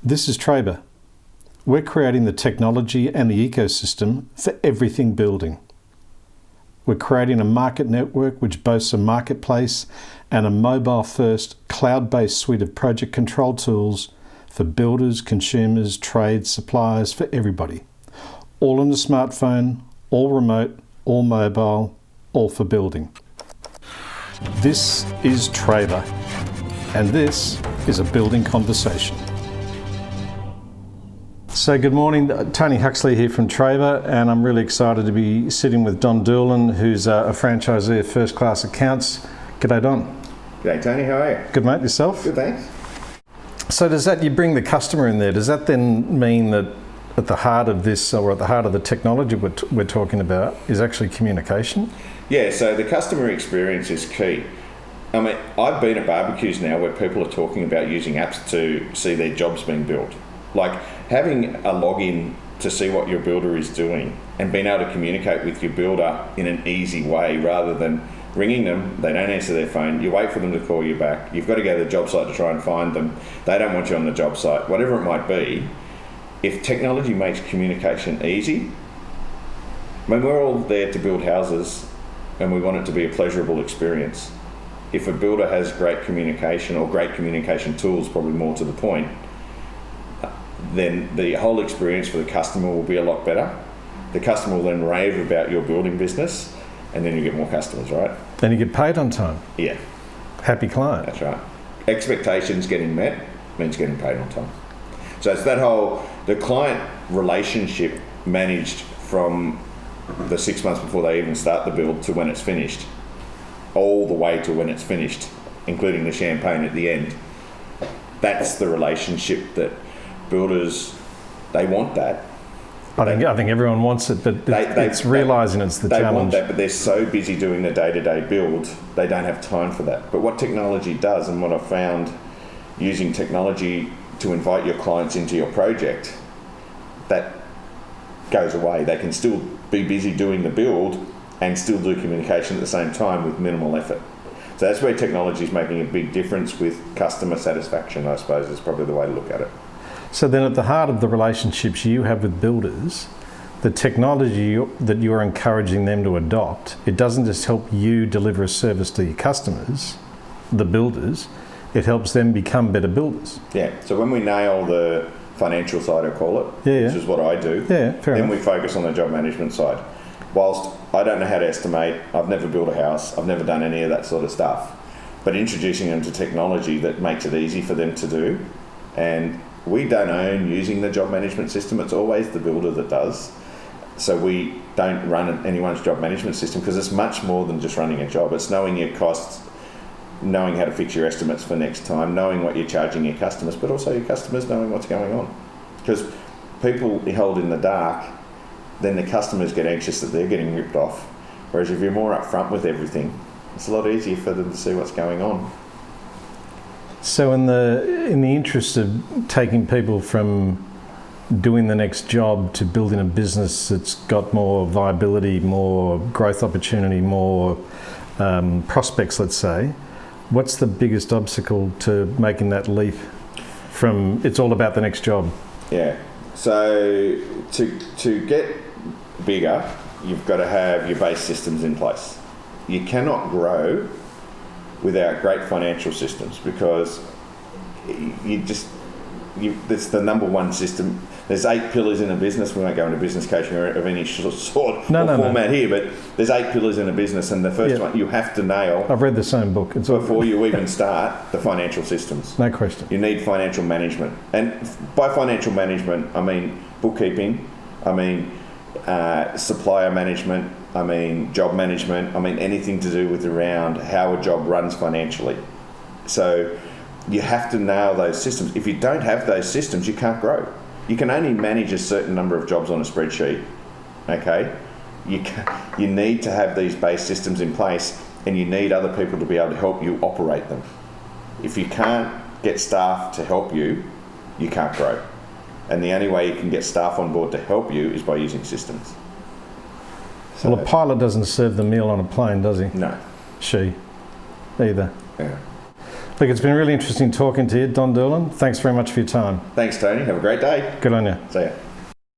This is Trabr. We're creating the technology and the ecosystem for everything building. We're creating a market network which boasts a marketplace and a mobile-first, cloud-based suite of project control tools for builders, consumers, trades, suppliers, for everybody. All on a smartphone, all remote, all mobile, all for building. This is Trabr, and this is a building conversation. So good morning, Tony Huxley here from Trabr, and I'm really excited to be sitting with Doolan, who's a franchisee of First Class Accounts. G'day, Don. G'day, Tony. How are you? Good, mate. Yourself? Good, thanks. So does that, you bring the customer in there, does that then mean that at the heart of this, or at the heart of the technology we're talking about, is actually communication? Yeah, so the customer experience is key. I mean, I've been at barbecues now where people are talking about using apps to see their jobs being built. Like having a login to see what your builder is doing and being able to communicate with your builder in an easy way rather than ringing them, they don't answer their phone, you wait for them to call you back, you've got to go to the job site to try and find them, they don't want you on the job site, whatever it might be. If technology makes communication easy, when we're all there to build houses and we want it to be a pleasurable experience, if a builder has great communication or great communication tools, probably more to the point, then the whole experience for the customer will be a lot better. The customer will then rave about your building business, and then you get more customers, right? Then you get paid on time. Yeah. Happy client. That's right. Expectations getting met means getting paid on time. So it's that whole, the client relationship managed from the 6 months before they even start the build to when it's finished, all the way to when it's finished, including the champagne at the end. That's the relationship that builders, they want that. I think everyone wants it, but it's realising it's the challenge. They want that, but they're so busy doing the day-to-day build, they don't have time for that. But what technology does, and what I've found using technology to invite your clients into your project, that goes away. They can still be busy doing the build and still do communication at the same time with minimal effort. So that's where technology is making a big difference with customer satisfaction, I suppose, is probably the way to look at it. So then at the heart of the relationships you have with builders, the technology that you're encouraging them to adopt, it doesn't just help you deliver a service to your customers, the builders, it helps them become better builders. Yeah, so when we nail the financial side, I call it, which is what I do, then we focus on the job management side. Whilst I don't know how to estimate, I've never built a house, I've never done any of that sort of stuff, but introducing them to technology that makes it easy for them to do, and we don't own using the job management system, it's always the builder that does. So we don't run anyone's job management system because it's much more than just running a job. It's knowing your costs, knowing how to fix your estimates for next time, knowing what you're charging your customers, but also your customers knowing what's going on. Because people held in the dark, then the customers get anxious that they're getting ripped off. Whereas if you're more upfront with everything, it's a lot easier for them to see what's going on. So in the interest of taking people from doing the next job to building a business that's got more viability, more growth opportunity, more prospects, let's say, what's the biggest obstacle to making that leap from it's all about the next job? Yeah, so to get bigger, you've got to have your base systems in place. You cannot grow without great financial systems because it's the number one system. There's 8 pillars in a business. We won't go into business coaching of any sort or format here, but there's 8 pillars in a business, and the first one you have to nail. I've read the same book. It's before you even start the financial systems. No question. You need financial management, and by financial management, I mean bookkeeping, I mean supplier management, I mean job management, I mean anything to do with around how a job runs financially. So you have to nail those systems. If you don't have those systems, you can't grow. You can only manage a certain number of jobs on a spreadsheet, okay? You need to have these base systems in place, and you need other people to be able to help you operate them. If you can't get staff to help you, you can't grow. And the only way you can get staff on board to help you is by using systems. So, well, a pilot doesn't serve the meal on a plane, does he? No. She. Either. Yeah. Look, it's been really interesting talking to you, Don Doolan. Thanks very much for your time. Thanks, Tony. Have a great day. Good on you. See ya.